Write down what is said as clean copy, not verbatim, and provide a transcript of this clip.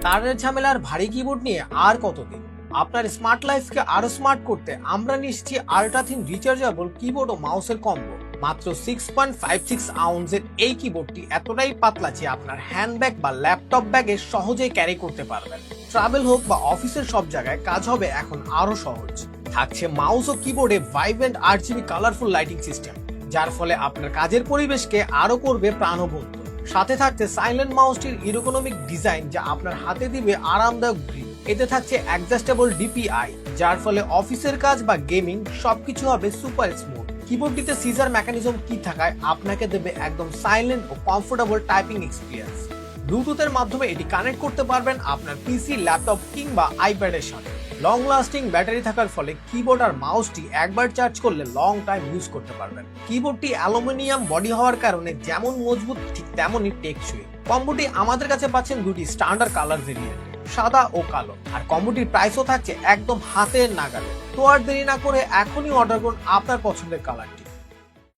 তারের ঝামেলার ভারী কিবোর্ড নিয়ে আর কতদিন? আপনার স্মার্ট লাইফকে আরো স্মার্ট করতে আমরা নিচ্ছি আল্ট্রা থিন রিচার্জেবল কিবোর্ড ও মাউসের কম্বো। মাত্র 6.56 আউন্সের এই কিবোর্ডটি এতটাই পাতলা যে আপনার হ্যান্ডব্যাগ বা ল্যাপটপ ব্যাগে সহজেই ক্যারি করতে পারবেন। ট্রাভেল হোক বা অফিসের সব জায়গায় কাজ হবে এখন আরো সহজ। থাকছে মাউস ও কিবোর্ডে vibrant RGB colourful lighting system, যার ফলে আপনার কাজের পরিবেশকে আরো করবে প্রাণবন্ত। সাথে থাকছে সাইলেন্ট মাউসটির ইরোকোনমিক ডিজাইন, যা আপনার হাতে দিবে আরামদায়ক গ্রিপ। এতে থাকছে অ্যাডজাস্টেবল DPI, যার ফলে অফিসের কাজ বা গেমিং সবকিছু হবে সুপার স্মুথ। কিবোর্ডটিতে সিজার মেকানিজম কি থাকায় আপনাকে দেবে একদম সাইলেন্ট ও কমফোর্টেবল টাইপিং এক্সপিরিয়েন্স। ব্লুটুথের মাধ্যমে এটি কানেক্ট করতে পারবেন আপনার পিসি, ল্যাপটপ কিংবা আইপ্যাডের সাথে। লং লাস্টিং ব্যাটারি থাকার ফলে কিবোর্ড আর মাউসটি একবার চার্জ করলে লং টাইম ইউজ করতে পারবেন। কিবোর্ডটি অ্যালুমিনিয়াম বডি হওয়ার কারণে যেমন মজবুত ঠিক তেমনই টেকসই। কম্বোটি আমাদের কাছে পাচ্ছেন দুটি স্ট্যান্ডার্ড কালার ভেরিয়েন্ট, সাদা ও কালো। আর কম্বোটির প্রাইসও থাকছে একদম হাতের নাগালে। তো আর দেরি না করে এখনই অর্ডার করুন আপনার পছন্দের কালারটি।